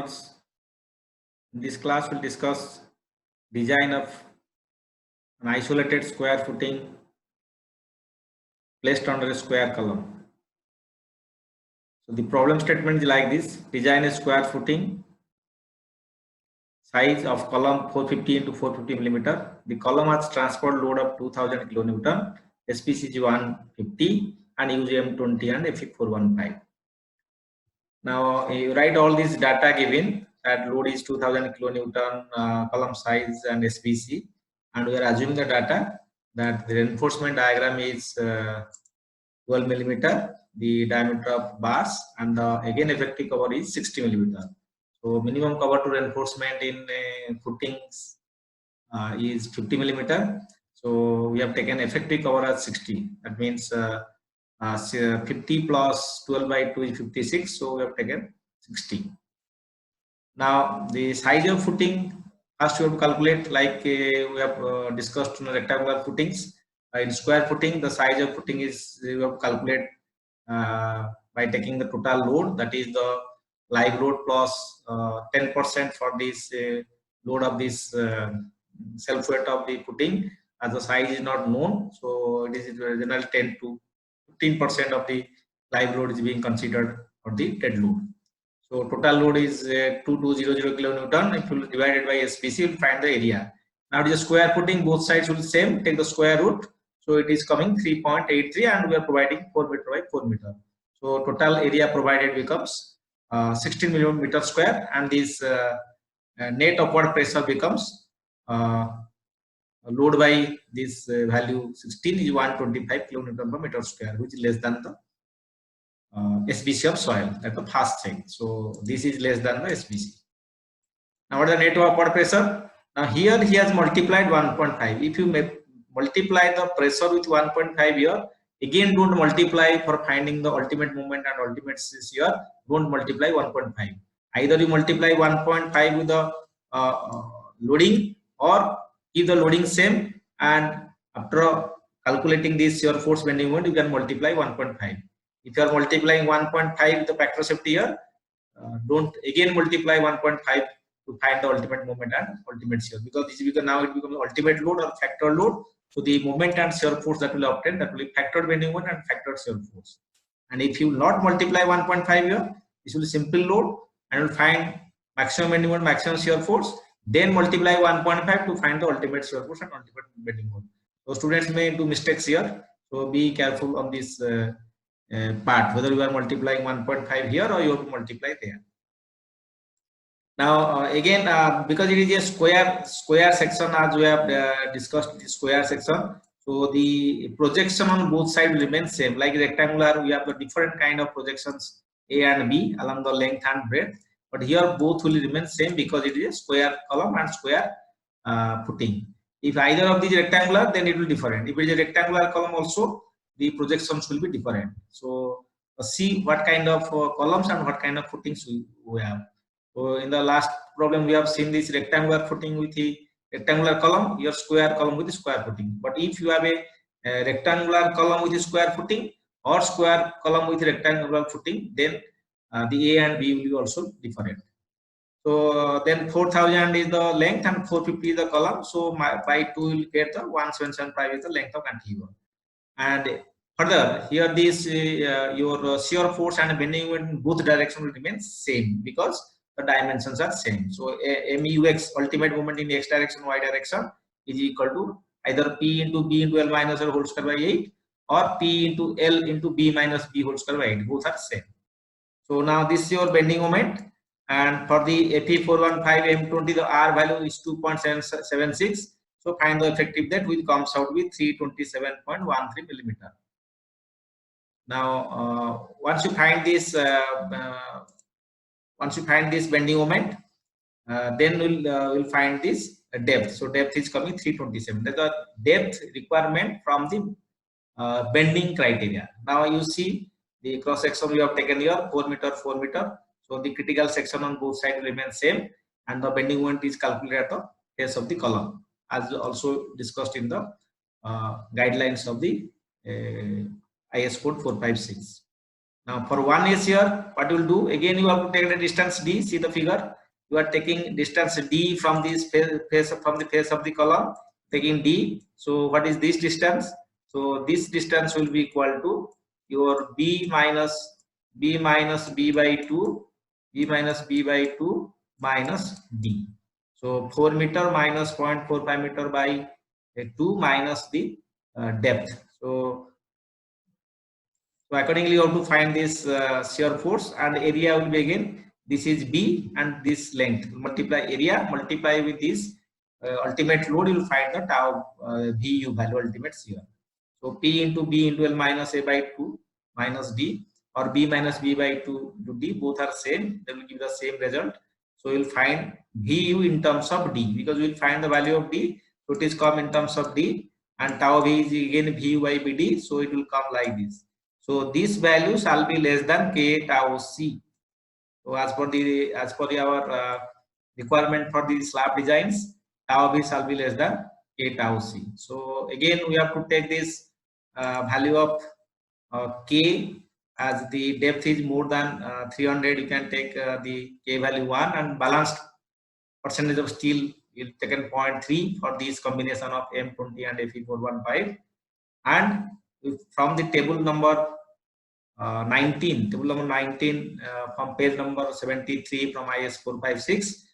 Reynolds. In this class, we'll discuss design of an isolated square footing placed under a square column. So the problem statement is like this: design a square footing, size of column 450 into 450 millimeter. The column has transport load of 2000 kilonewton, SPCG 150, and UGM 20 and FE415. Now you write all this data given that load is 2000 kilonewton, column size and SPC, and we are assuming the data that the reinforcement diagram is 12 millimeter, the diameter of bars, and again effective cover is 60 millimeter. So minimum cover to reinforcement in footings is 50 millimeter. So we have taken effective cover as 60. That means 50 plus 12 by 2 is 56. So we have taken 60. Now the size of footing first we have to calculate, like we have discussed in rectangular footings. In square footing, the size of footing is we have to calculate by taking the total load, that is the live load plus 10% for this load of this self weight of the footing, as the size is not known. So it is generally 10 to 15% of the live load is being considered for the dead load. So total load is 2200 kilonewton. If you divide it by SPC, you will find the area. Now it is a square footing, both sides will be same. Take the square root. So it is coming 3.83, and we are providing 4 meter by 4 meter. So total area provided becomes 16 millimeter square, and this net upward pressure becomes load by this value 16 is 125 kilonewton per meter square, which is less than the SBC of soil at the first check. So this is less than the SBC. Now what is the net upward pressure? Now here he has multiplied 1.5. If you multiply the pressure with 1.5 here, again don't multiply for finding the ultimate moment and ultimate stress here. Don't multiply 1.5. Either you multiply 1.5 with the loading, or keep the loading same, and after calculating this your force bending moment, you can multiply 1.5. If you are multiplying 1.5 with the factor safety here, don't again multiply 1.5 to find the ultimate moment and ultimate shear, because this is now it becomes ultimate load or factor load. So the moment and shear force that will obtain, that will be factored bending moment and factored shear force. And if you not multiply 1.5 here, this will be simple load, and will find maximum bending moment, maximum shear force. Then multiply 1.5 to find the ultimate shear force and ultimate bending moment. So students may do mistakes here. So be careful on this part, whether you are multiplying 1.5 here or you have to multiply there. Now again, because it is a square section, as we have discussed the square section, so the projection on both sides will remain same. Like rectangular, we have the different kind of projections A and B along the length and breadth, but here both will remain same because it is a square column and square footing. If either of these rectangular, then it will different. If it is a rectangular column also, the projections will be different. So see what kind of columns and what kind of footings we have. So in the last problem we have seen this rectangular footing with the rectangular column, your square column with the square footing. But if you have a rectangular column with a square footing or square column with rectangular footing, then the A and B will be also different. So then 4000 is the length and 450 is the column. So by 2 will get the 1775 is the length of cantilever. And further here this your shear force and bending moment in both directions will remain same because the dimensions are same. So MUX, ultimate moment in x direction, y direction, is equal to either P into B into L minus L whole square by 8 or P into L into B minus B whole square by 8. Both are same. So now this is your bending moment, and for the FE415 M20 the R value is 2.76. So find the effective depth, which comes out with 327.13 millimeter. Now once you find this bending moment, then we'll find this depth. So depth is coming 327. That's the depth requirement from the bending criteria. Now you see the cross section we have taken here 4 meter 4 meter. So the critical section on both sides remains same, and the bending moment is calculated at the base of the column, as also discussed in the guidelines of the IS code 456. Now for 1 SCR, what you will do, again you have to take the distance d. See the figure, you are taking distance d from this face from the face of the column, taking d. So what is this distance? So this distance will be equal to your b minus b by 2, b minus b by 2 minus d. So 4 meter minus 0.45 meter by 2 minus the depth. So accordingly you have to find this shear force, and area will be again, this is b and this length, multiply area multiply with this ultimate load, you will find the tau vu value, ultimate shear. So P into B into L minus A by 2 minus D, or B minus B by 2 to D, both are same, they will give the same result. So you will find VU in terms of D, because we will find the value of D, so it is come in terms of D, and tau V is again VU by BD, so it will come like this. So this value shall be less than K tau C. So as per our requirement for the slab designs, tau V shall be less than K tau C. So again we have to take this value of K, as the depth is more than 300, you can take the K value 1, and balanced percentage of steel will taken 0.3 for this combination of M20 and Fe415. And from the table number 19, from page number 73 from IS 456,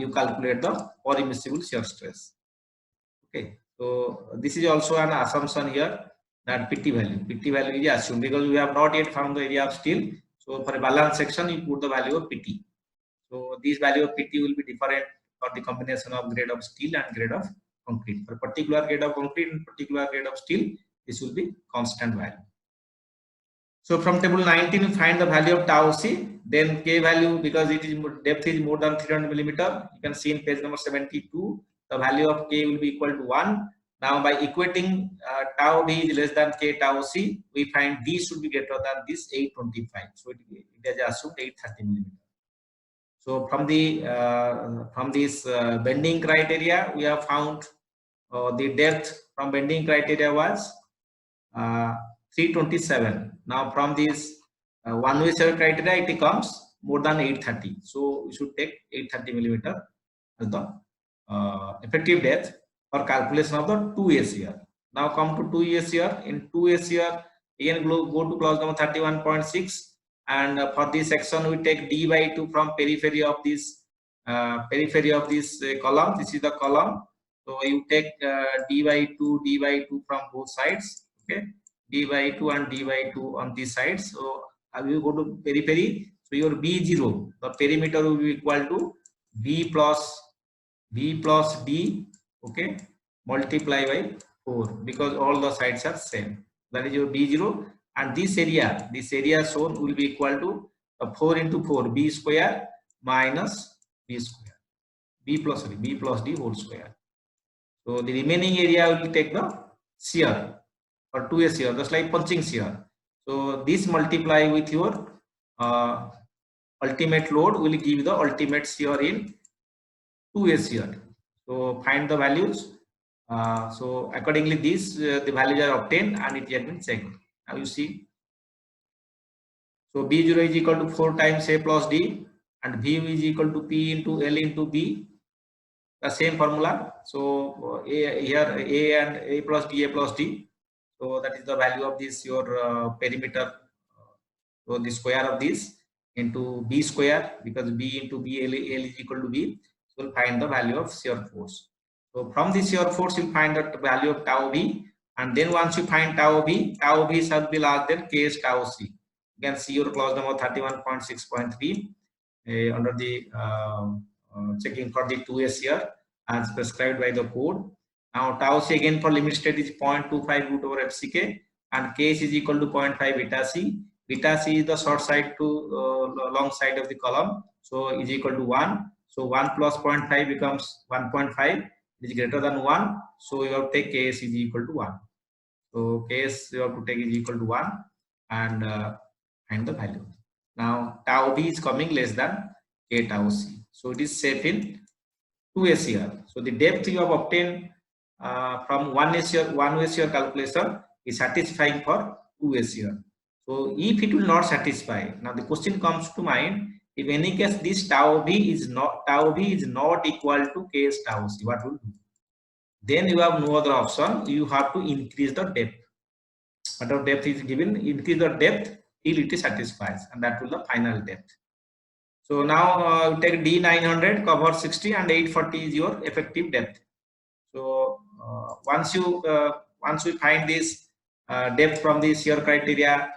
you calculate the permissible shear stress. Okay, so this is also an assumption here, that PT value is assumed, because we have not yet found the area of steel. So for a balance section, you put the value of PT. So this value of PT will be different for the combination of grade of steel and grade of concrete. For particular grade of concrete and particular grade of steel, this will be constant value. So from table 19, you find the value of tau C, then K value, because it is depth is more than 300 millimeter. You can see in page number 72, the value of K will be equal to 1. Now by equating tau D is less than K tau C, we find D should be greater than this 825. So it is assumed 830 millimeter. So from this bending criteria, we have found the depth from bending criteria was 327. Now from this one-way shear criteria, it comes more than 830. So we should take 830 millimeter as the effective depth for calculation of the 2A shear. Now come to 2A shear. In 2A shear, again go to clause number 31.6, and for this section we take d by 2 from periphery of this column. This is the column. So you take d by 2 from both sides. Okay, d by 2 and d by 2 on these sides. So you go to periphery. So your B0, the perimeter will be equal to B plus D, okay, multiply by 4, because all the sides are same. That is your B0, and this area shown will be equal to 4 into 4, B square minus B square, B plus D whole square. So the remaining area will take the shear, or 2A shear, just like punching shear. So this multiply with your ultimate load will give you the ultimate shear in 2A shear. So find the values. So accordingly, the values are obtained and it has been checked. Now you see. So B0 is equal to 4 times A plus D, and VU is equal to P into L into B. The same formula. So here A and A plus D. So that is the value of this your perimeter. So the square of this into B square, because B into B, L is equal to B. So we'll find the value of shear force. So from this shear force, you'll find the value of tau B, and then once you find tau B shall be larger than K tau C. You can see your clause number 31.6.3 under the checking for the 2A shear as prescribed by the code. Now tau C again for limit state is 0.25 root over FCK, and K is equal to 0.5 beta C. Beta C is the short side to long side of the column, so is equal to 1. So 1 plus 0.5 becomes 1.5. It is greater than 1. So you have to take Ks is equal to 1. So Ks you have to take is equal to 1 and find the value. Now tau B is coming less than K tau C. So it is safe in 2A shear. So the depth you have obtained from one way shear calculation is satisfying for 2A shear. So So if it will not satisfy, now the question comes to mind, if any case this tau b is not equal to Ks tau c, what will do? Then you have no other option, you have to increase the depth. Whatever depth is given, increase the depth till it satisfies, and that will be the final depth. So now take D900, cover 60 and 840 is your effective depth. So once we find this depth from the shear criteria,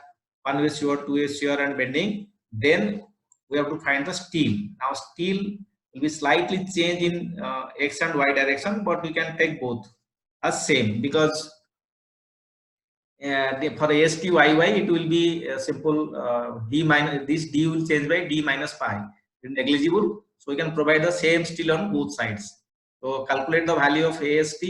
1 is shear, 2 is shear and bending, then we have to find the steel. Now steel will be slightly changed in x and y direction, but we can take both as same, because for AST YY it will be simple d minus, this d will change by d minus pi, negligible, so we can provide the same steel on both sides. So calculate the value of AST,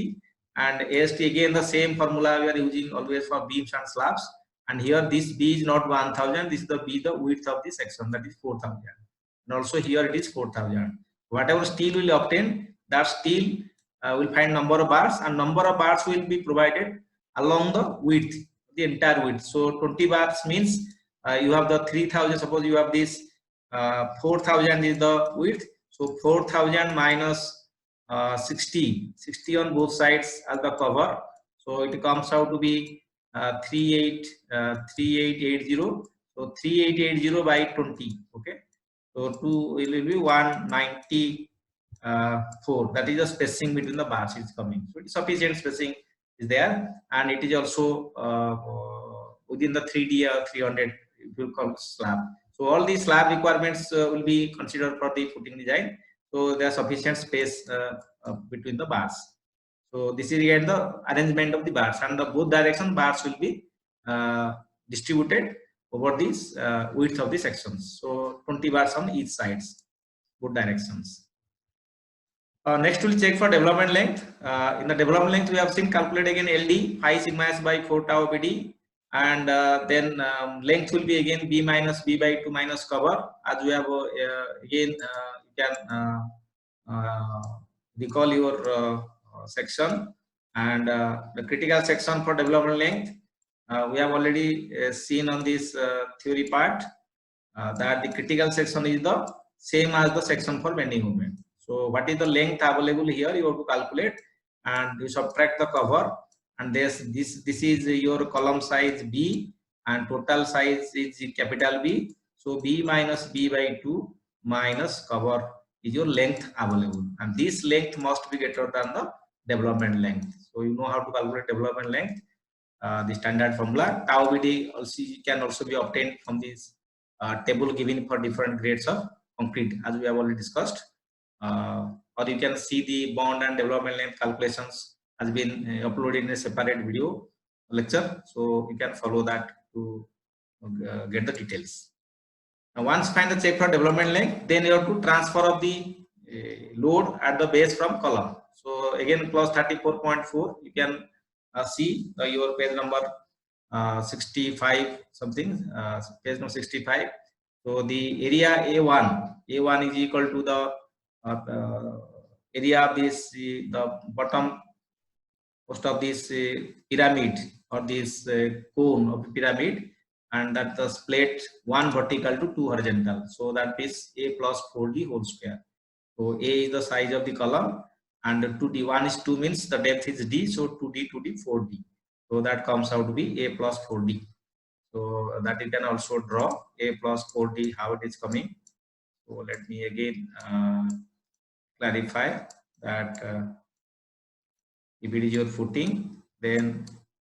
and AST again the same formula we are using always for beams and slabs, and here this B is not 1000, this is the B, the width of the section, that is 4000, and also here it is 4000. Whatever steel will obtain, that steel will find number of bars, and number of bars will be provided along the width, the entire width. So 20 bars means you have the 3000, suppose you have this 4000 is the width, so 4000 minus 60 on both sides as the cover, so it comes out to be 3880. So 3880 by 20, okay, so 2 will be 194, that is the spacing between the bars is coming, so it is sufficient spacing is there, and it is also within the 3D or 300 it will call slab. So all these slab requirements will be considered for the footing design, so there is sufficient space between the bars. So this is again the arrangement of the bars, and the both direction bars will be distributed over this width of the sections. So 20 bars on each sides, both directions. Next we'll check for development length. In the development length we have seen calculate again LD 5 sigma s by 4 tau BD, and then length will be again B minus B by 2 minus cover, as we have again you can recall your section, and the critical section for development length we have already seen on this theory part that the critical section is the same as the section for bending moment. So what is the length available here, you have to calculate, and you subtract the cover, and this is your column size B, and total size is capital B, so B minus B by 2 minus cover is your length available, and this length must be greater than the development length. So you know how to calculate development length. The standard formula tau BD also can also be obtained from this table given for different grades of concrete, as we have already discussed, or you can see the bond and development length calculations has been uploaded in a separate video lecture, so you can follow that to get the details. Now once find the check for development length, then you have to transfer of the load at the base from column. So again plus 34.4, you can see your page number 65 something, page number 65. So the area A1 is equal to the area of this the bottom most of this pyramid or this cone of the pyramid, and that the split 1 vertical to 2 horizontal, so that is A plus 4D whole square. So A is the size of the column, and 2D 1 is 2 means the depth is D, so 2D 4D, so that comes out to be A plus 4D. So that you can also draw A plus 4D how it is coming. So let me again clarify that if it is your footing, then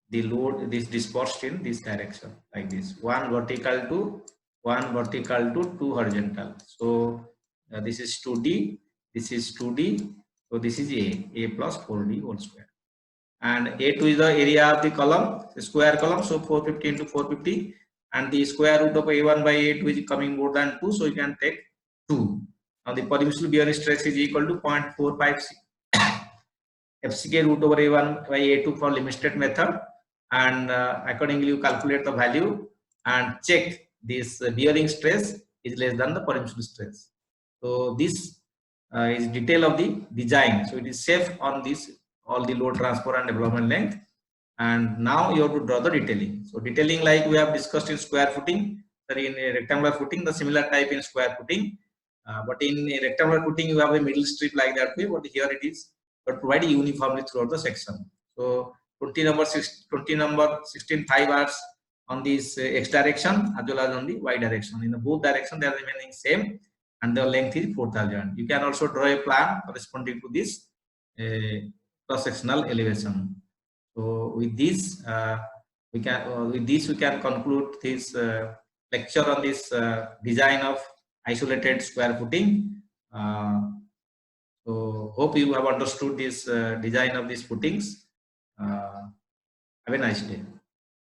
the load is dispersed in this direction like this, 1 vertical to 2 horizontal. So this is 2D, this is 2D, so this is A plus 4D whole square, and A2 is the area of the column, the square column, so 450 into 450, and the square root of A1 by A2 is coming more than 2, so you can take 2. Now the permissible bearing stress is equal to 0.45 FCK root over A1 by A2 for limit state method, and accordingly you calculate the value and check this bearing stress is less than the permissible stress. So this is detail of the design, so it is safe on this all the load transfer and development length. and now you have to draw the detailing. So detailing, like we have discussed in square footing, sorry, in a rectangular footing, the similar type in square footing, but in a rectangular footing you have a middle strip like that way, but here it is, but provided uniformly throughout the section. So 20 number 16 5 bars on this x direction as well as on the y direction. In the both direction they are remaining same, and the length is 4000. You can also draw a plan corresponding to this cross-sectional elevation. So with this we can conclude this lecture on this design of isolated square footing. So hope you have understood this design of these footings. Have a nice day.